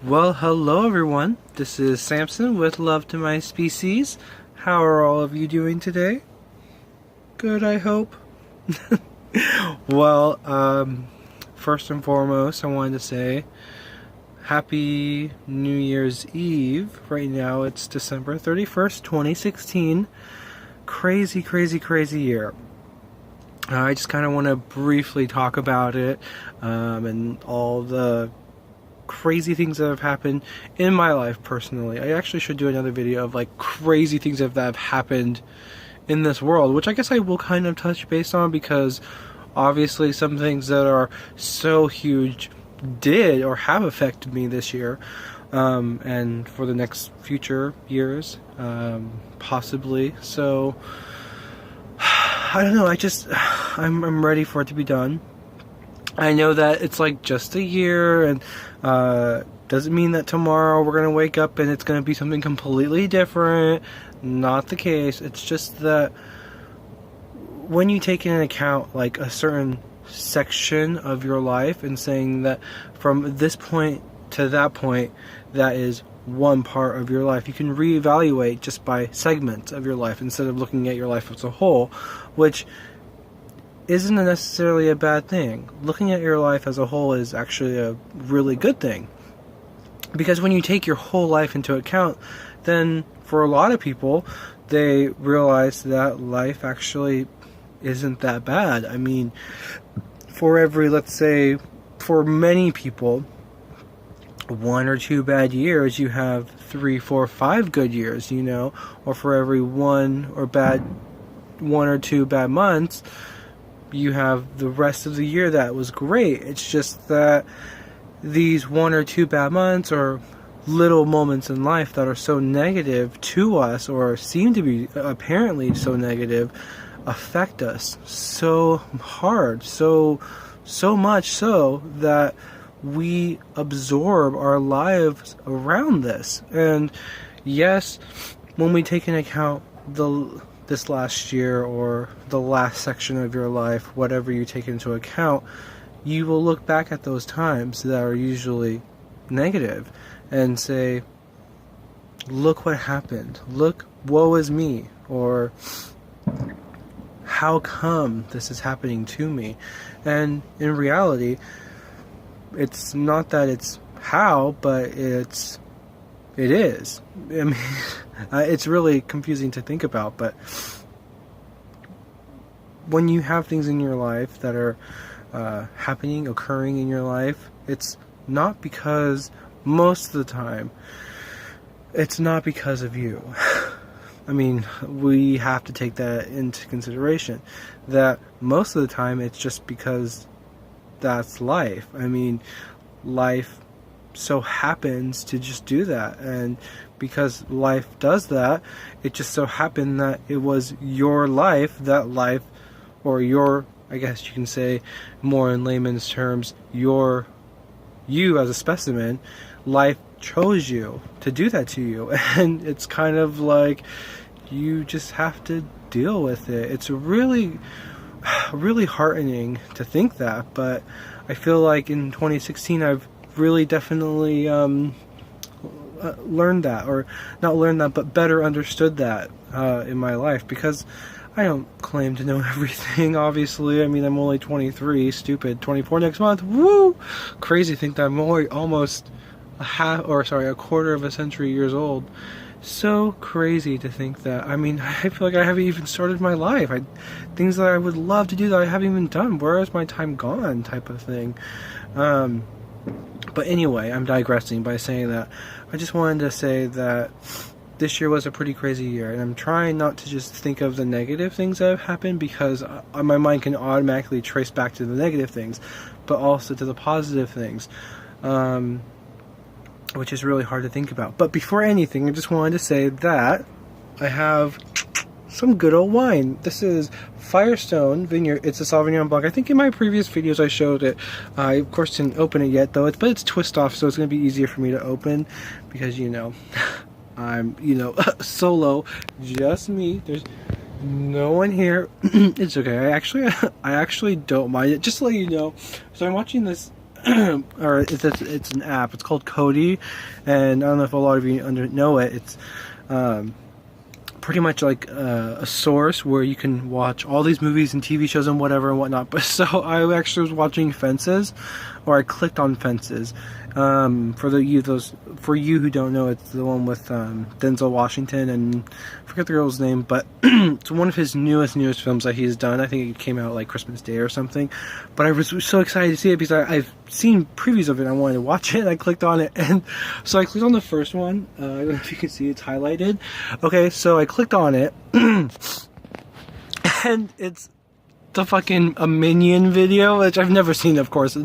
Well, hello everyone. This is Samson with Lovetomyspecies. How are all of you doing today? Good, I hope. Well, first and foremost, I wanted to say Happy New Year's Eve. Right now it's December 31st, 2016. Crazy, crazy, crazy year. I just kind of want to briefly talk about it and all the crazy things that have happened in my life personally. I actually should do another video of like crazy things that have happened in this world, which I guess I will kind of touch base on, because obviously some things that are so huge did or have affected me this year, and for the next future years, possibly. So I don't know, I'm ready for it to be done. I know that it's like just a year, and doesn't mean that tomorrow we're gonna wake up and it's gonna be something completely different. Not the case. It's just that when you take into account like a certain section of your life and saying that from this point to that point, that is one part of your life, you can reevaluate just by segments of your life instead of looking at your life as a whole, which isn't necessarily a bad thing. Looking at your life as a whole is actually a really good thing, because when you take your whole life into account, then for a lot of people, they realize that life actually isn't that bad. I mean, for every, let's say, for many people, 1 or 2 bad years, you have 3, 4, 5 good years, you know, or for every 1 or 2 bad months, you have the rest of the year that was great. It's just that these 1 or 2 bad months or little moments in life that are so negative to us, or seem to be apparently so negative, affect us so hard, so much so that we absorb our lives around this. And yes, when we take into account this last year or the last section of your life, whatever you take into account, you will look back at those times that are usually negative and say, look what happened, look, woe is me, or how come this is happening to me? And in reality, it's not that it's how, but it is. I mean, it's really confusing to think about, but when you have things in your life that are occurring in your life, it's not because, most of the time, it's not because of you. I mean, we have to take that into consideration, that most of the time it's just because that's life. I mean, life so happens to just do that, and because life does that, it just so happened that it was your life, or your, I guess you can say more in layman's terms, you as a specimen, life chose you to do that to you. And it's kind of like you just have to deal with it. It's really heartening to think that, but I feel like in 2016 I've really definitely learned that, or not learned that, but better understood that in my life, because I don't claim to know everything, obviously. I mean, I'm only 23, stupid, 24 next month, woo! Crazy to think that I'm only almost a quarter of a century years old. So crazy to think that. I mean, I feel like I haven't even started my life. Things that I would love to do that I haven't even done. Where is my time gone, type of thing. But anyway, I'm digressing by saying that. I just wanted to say that this year was a pretty crazy year, and I'm trying not to just think of the negative things that have happened, because my mind can automatically trace back to the negative things, but also to the positive things, which is really hard to think about. But before anything, I just wanted to say that I have some good old wine. This is Firestone Vineyard. It's a Sauvignon Blanc. I think in my previous videos I showed it. I of course didn't open it yet, though. But it's twist off, so it's going to be easier for me to open, because, you know, I'm, solo, just me. There's no one here. It's okay. I actually don't mind it. Just to let you know. So I'm watching this or it's an app. It's called Kodi, and I don't know if a lot of you know it. It's pretty much like a source where you can watch all these movies and TV shows and whatever and whatnot. But so I actually was watching Fences, or I clicked on Fences. For you who don't know, it's the one with Denzel Washington, and I forget the girl's name, but it's one of his newest films that he's done. I think it came out like Christmas Day or something. But I was so excited to see it because I've seen previews of it and I wanted to watch it, and I clicked on it, and so I clicked on the first one. I don't know if you can see, it's highlighted. Okay, so I clicked on it and it's the fucking a Minion video, which I've never seen, of course.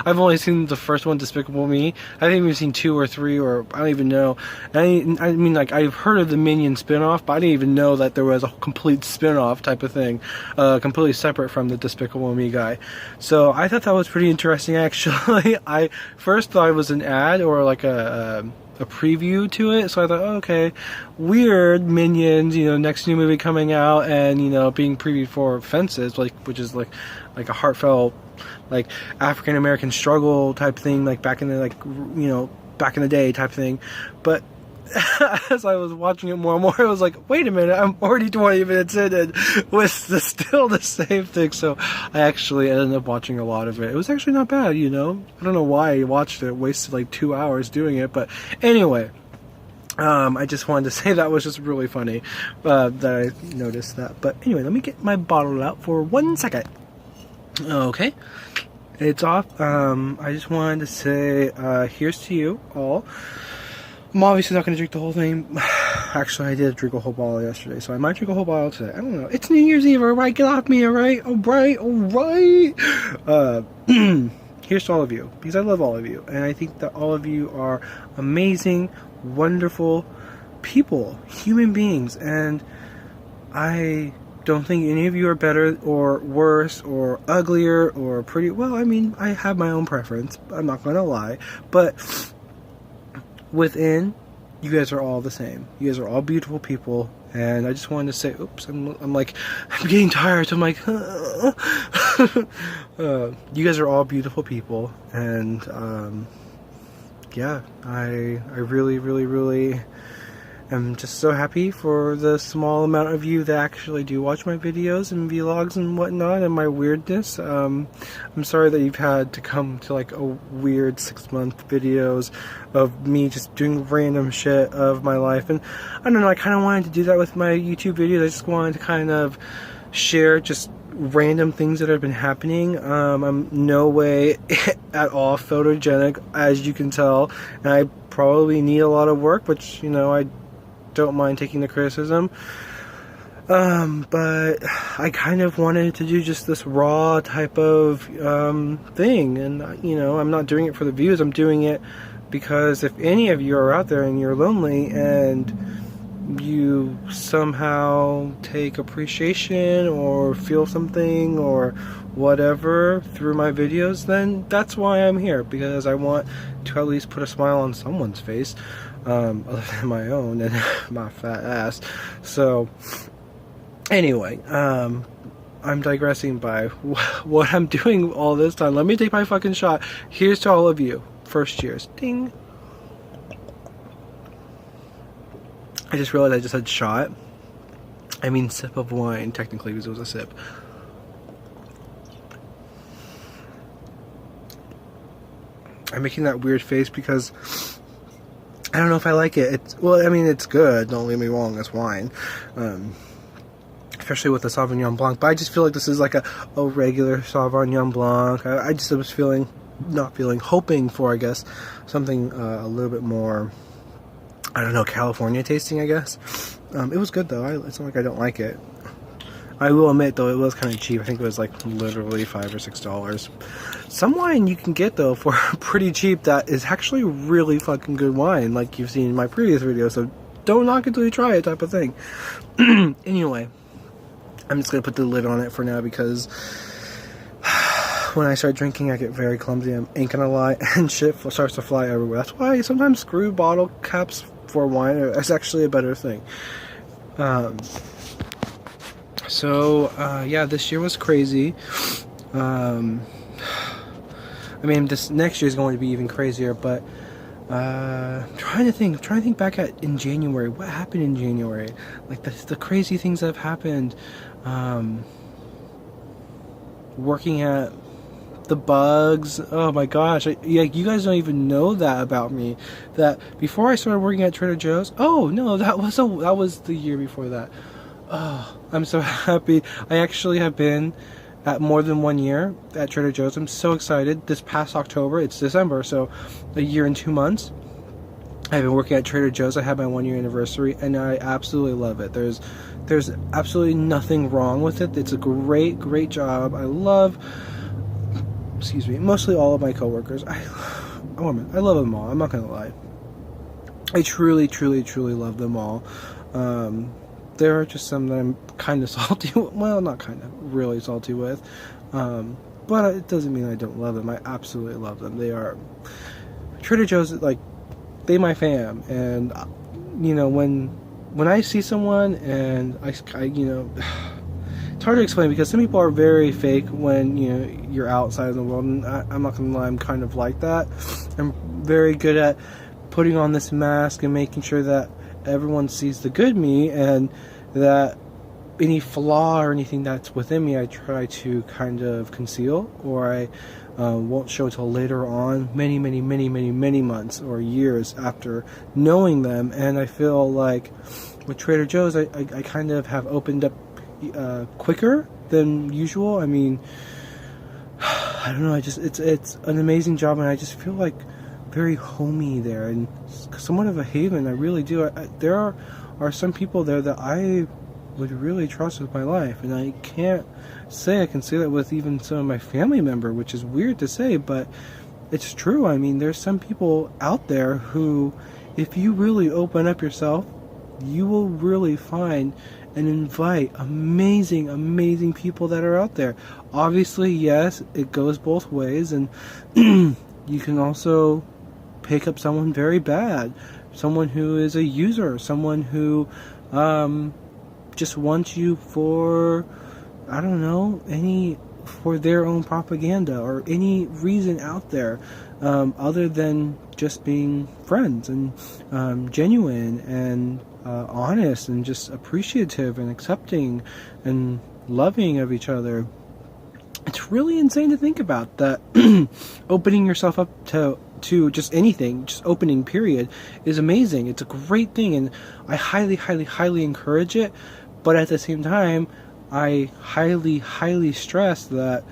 I've only seen the first one, Despicable Me. I think we've seen 2 or 3, or I don't even know. I mean, like, I've heard of the Minion spin-off, but I didn't even know that there was a complete spin-off type of thing, completely separate from the Despicable Me guy. So I thought that was pretty interesting, actually. I first thought it was an ad, or like a preview to it, so I thought, oh, okay, weird, Minions, you know, next new movie coming out, and, you know, being previewed for Fences, like, which is like a heartfelt, like, African American struggle type thing, like back in the, like, you know, back in the day type thing. But as I was watching it more and more, I was like, wait a minute, I'm already 20 minutes in and was still the same thing. So I actually ended up watching a lot of it. It was actually not bad, you know. I don't know why I watched it. Wasted like 2 hours doing it. But anyway, I just wanted to say that was just really funny that I noticed that. But anyway, let me get my bottle out for 1 second. Okay, it's off. I just wanted to say here's to you all. I'm obviously not going to drink the whole thing. Actually, I did drink a whole bottle yesterday, so I might drink a whole bottle today. I don't know. It's New Year's Eve, alright? Get off me, alright? Alright, alright? Here's to all of you, because I love all of you, and I think that all of you are amazing, wonderful people, human beings, and I don't think any of you are better or worse or uglier or pretty. Well, I mean, I have my own preference. I'm not going to lie, but within, you guys are all the same. You guys are all beautiful people, and I just wanted to say, oops, I'm getting tired, so I'm like, you guys are all beautiful people, and yeah, I really, really, really am just so happy for the small amount of you that actually do watch my videos and vlogs and whatnot, and my weirdness. I'm sorry that you've had to come to like a weird 6-month videos of me just doing random shit of my life, and I don't know, I kind of wanted to do that with my YouTube videos. I just wanted to kind of share just random things that have been happening. I'm no way at all photogenic, as you can tell, and I probably need a lot of work, which, you know, I don't mind taking the criticism, but I kind of wanted to do just this raw type of thing, and you know, I'm not doing it for the views. I'm doing it because if any of you are out there and you're lonely and you somehow take appreciation or feel something or whatever through my videos, then that's why I'm here, because I want to at least put a smile on someone's face, other than my own and my fat ass. So anyway, I'm digressing by what I'm doing all this time. Let me take my fucking shot. Here's to all of you. First cheers. Ding. I just realized I just said shot. I mean sip of wine, technically, because it was a sip. I'm making that weird face because I don't know if I like it. Well, I mean, it's good. Don't get me wrong. It's wine, especially with the Sauvignon Blanc. But I just feel like this is like a regular Sauvignon Blanc. I just was hoping for, I guess, something a little bit more, I don't know, California tasting, I guess. It was good though. It's not like I don't like it. I will admit though, it was kind of cheap. I think it was like literally $5 or $6. Some wine you can get though for pretty cheap that is actually really fucking good wine, like you've seen in my previous video. So don't knock it till you try it, type of thing. Anyway, I'm just gonna put the lid on it for now, because when I start drinking, I get very clumsy. I ain't gonna lie, and shit starts to fly everywhere. That's why sometimes screw bottle caps for wine is actually a better thing. So yeah, this year was crazy. I mean, this next year is going to be even crazier, but I'm trying to think back in January. What happened in January? Like the crazy things that have happened. Working at the Bugs. Oh my gosh. You guys don't even know that about me. That before I started working at Trader Joe's. Oh no, that was the year before that. Oh, I'm so happy. I actually have been at more than 1 year at Trader Joe's. I'm so excited. This past October, it's December, so a year and 2 months. I've been working at Trader Joe's. I had my 1 year anniversary, and I absolutely love it. There's absolutely nothing wrong with it. It's a great job. I love, mostly all of my coworkers. I love them all. I'm not gonna lie. I truly love them all. There are just some that I'm kind of salty with. Well, not kind of, really salty with. But it doesn't mean I don't love them. I absolutely love them. They are Trader Joe's, like, they my fam. And you know, when I see someone and I you know, it's hard to explain because some people are very fake when, you know, you're outside of the world, and I'm not gonna lie, I'm kind of like that. I'm very good at putting on this mask and making sure that everyone sees the good me, and that any flaw or anything that's within me I try to kind of conceal, or I won't show till later on, many months or years after knowing them. And I feel like with Trader Joe's I kind of have opened up quicker than usual. I mean, I don't know, it's an amazing job, and I just feel like very homey there, and somewhat of a haven. I really do. There are some people there that I would really trust with my life, and I can't say I can say that with even some of my family member, which is weird to say, but it's true. I mean, there's some people out there who, if you really open up yourself, you will really find and invite amazing people that are out there. Obviously, yes, it goes both ways, and you can also pick up someone very bad, someone who is a user, someone who just wants you for, I don't know, for their own propaganda or any reason out there, other than just being friends and genuine and honest and just appreciative and accepting and loving of each other. It's really insane to think about that. Opening yourself up to just anything, just opening period, is amazing. It's a great thing, and I highly encourage it. But at the same time, I highly stress that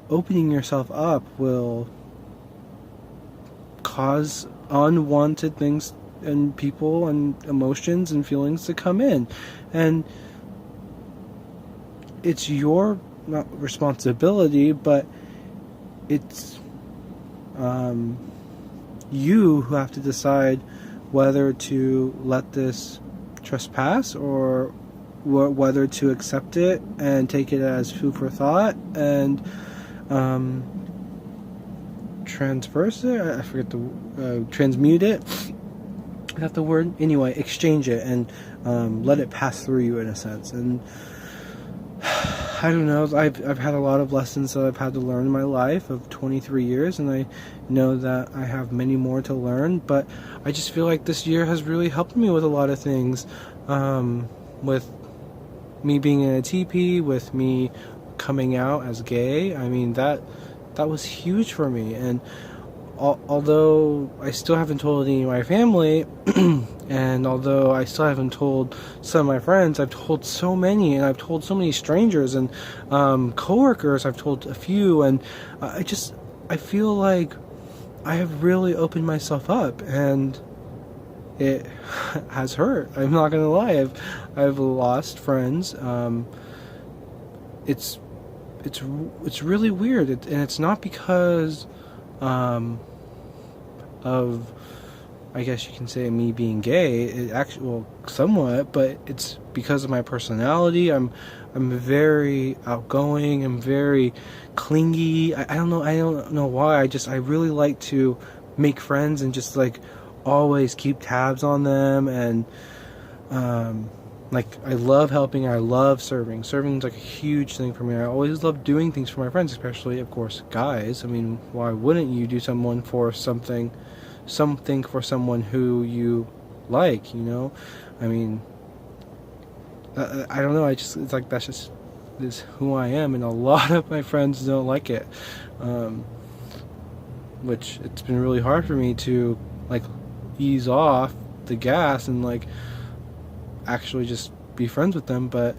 opening yourself up will cause unwanted things and people and emotions and feelings to come in, and it's your, not responsibility, but it's you who have to decide whether to let this trespass or whether to accept it and take it as food for thought and transverse it. I forget the transmute it. Is that the word? Anyway, exchange it and let it pass through you in a sense. And I don't know, I've had a lot of lessons that I've had to learn in my life of 23 years, and I know that I have many more to learn, but I just feel like this year has really helped me with a lot of things, with me being in a TP, with me coming out as gay. I mean, that was huge for me, and although I still haven't told any of my family, and although I still haven't told some of my friends, I've told so many, and I've told so many strangers and coworkers. I've told a few, and I feel like I have really opened myself up, and it has hurt. I'm not gonna lie. I've lost friends. It's really weird, and it's not because of, I guess you can say, me being gay. It actually, well, somewhat, but it's because of my personality. I'm very outgoing. I'm very clingy. I don't know why. I really like to make friends and just like always keep tabs on them, and like, I love helping, I love serving. Serving is like a huge thing for me. I always love doing things for my friends, especially, of course, guys. I mean, why wouldn't you do something for someone who you like, you know? I mean, I don't know, it's like, that's just is who I am, and a lot of my friends don't like it, which it's been really hard for me to, like, ease off the gas and, like, actually just be friends with them. But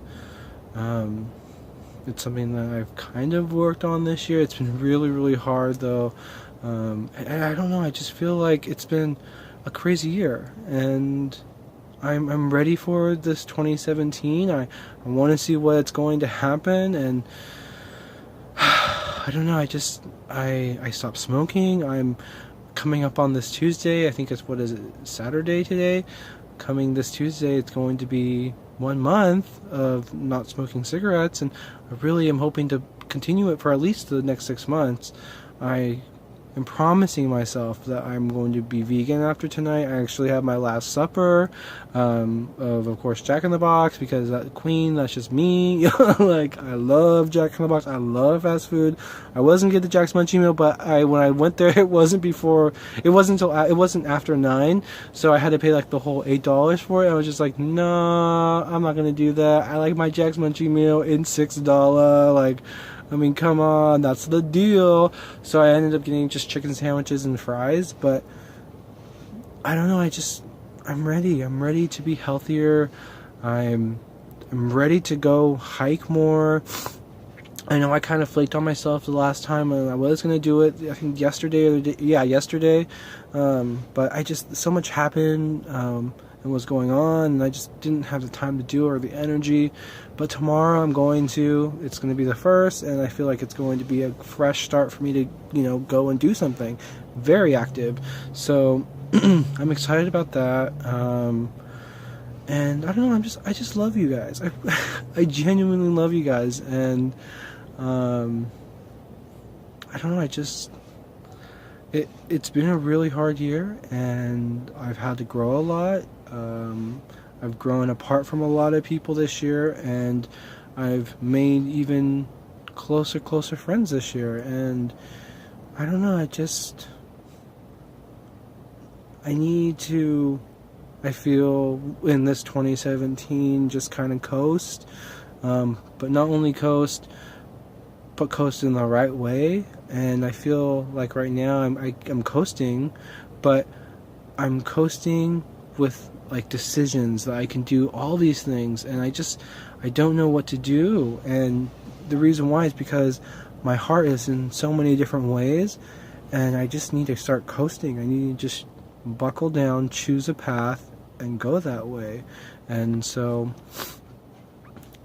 it's something that I've kind of worked on this year. It's been really hard, though. And I don't know, I just feel like it's been a crazy year, and I'm ready for this 2017. I want to see what's going to happen, and I don't know, I stopped smoking. I'm coming up on this Tuesday, I think it's, what is it, Saturday today? Coming this Tuesday, it's going to be 1 month of not smoking cigarettes, and I really am hoping to continue it for at least the next 6 months. I am promising myself that I'm going to be vegan after tonight. I actually have my last supper of course, Jack in the Box, because that Queen, that's just me. Like, I love Jack in the Box. I love fast food. I wasn't get the Jack's Munchie meal, but when I went there, it wasn't after 9, so I had to pay like the whole $8 for it. I was just like, no, I'm not gonna do that. I like my Jack's Munchie meal in $6. Like, I mean, come on, that's the deal. So I ended up getting just chicken sandwiches and fries. But I don't know, I'm ready. I'm ready to be healthier. I'm ready to go hike more. I know I kind of flaked on myself the last time, and I was going to do it, I think yesterday. But so much happened and was going on, and I just didn't have the time to do it or the energy. But tomorrow it's going to be the first, and I feel like it's going to be a fresh start for me to, go and do something very active. So I'm excited about that. And I don't know, I just love you guys. I genuinely love you guys, and I don't know, it's been a really hard year, and I've had to grow a lot. I've grown apart from a lot of people this year, and I've made even closer friends this year. And I don't know, I feel in this 2017 just kind of coast, but not only coast, but coast in the right way. And I feel like right now I'm coasting, but I'm coasting with like decisions that I can do all these things, and I don't know what to do. And the reason why is because my heart is in so many different ways, and I just need to start coasting. I need to just buckle down, choose a path, and go that way. And so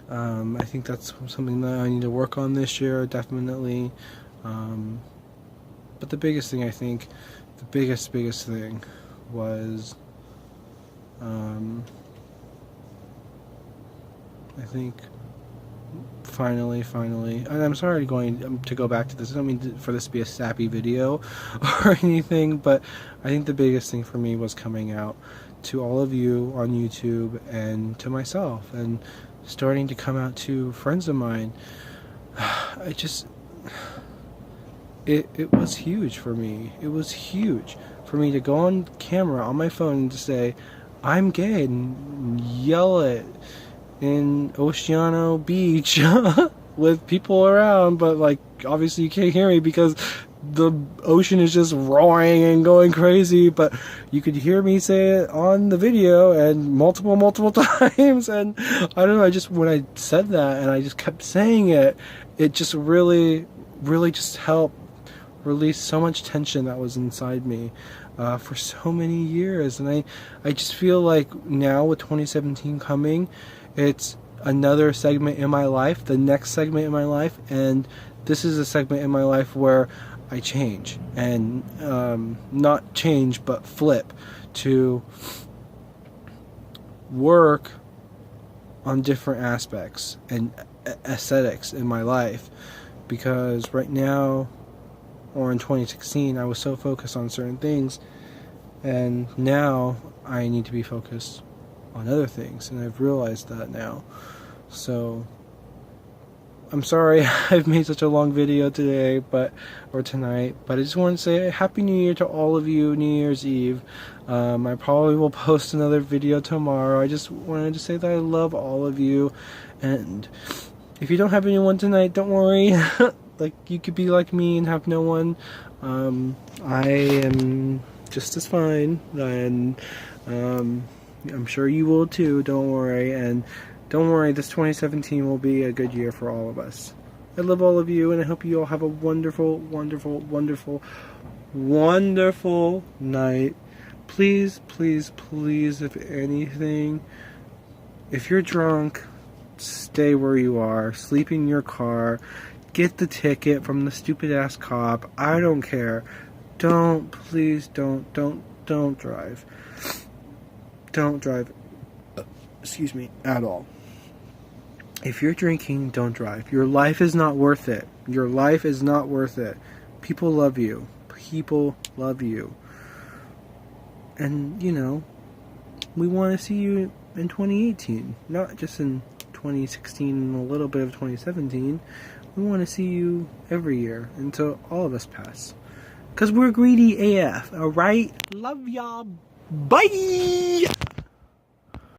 I think that's something that I need to work on this year, definitely. But the biggest thing, I think, the biggest thing was, I think, finally, and I'm sorry to go back to this. I don't mean for this to be a sappy video or anything, but I think the biggest thing for me was coming out to all of you on YouTube, and to myself, and starting to come out to friends of mine. It was huge for me. It was huge for me to go on camera on my phone and to say, I'm gay, and yell it in Oceano Beach with people around, but like, obviously you can't hear me because the ocean is just roaring and going crazy, but you could hear me say it on the video, and multiple times. And I don't know, when I said that and I just kept saying it, it just really just helped release so much tension that was inside me for so many years. And I just feel like now, with 2017 coming, it's another segment in my life, the next segment in my life, and this is a segment in my life where I change, and not change, but flip to work on different aspects and aesthetics in my life. Because right now, or in 2016, I was so focused on certain things, and now I need to be focused on other things, and I've realized that now. So I'm sorry I've made such a long video today, or tonight, but I just want to say Happy New Year to all of you, New Year's Eve. I probably will post another video tomorrow. I just wanted to say that I love all of you, and if you don't have anyone tonight, don't worry. Like, you could be like me and have no one. I am just as fine, and I'm sure you will too, don't worry. And don't worry, this 2017 will be a good year for all of us. I love all of you, and I hope you all have a wonderful, wonderful, wonderful, wonderful night. Please, please, please, if anything, if you're drunk, stay where you are. Sleep in your car. Get the ticket from the stupid ass cop. I don't care. Please don't drive. Don't drive. Excuse me, at all. If you're drinking, don't drive. Your life is not worth it. Your life is not worth it. People love you. People love you. And, you know, we want to see you in 2018. Not just in 2016 and a little bit of 2017. We want to see you every year until all of us pass. Because we're greedy AF, alright? Love y'all. Bye!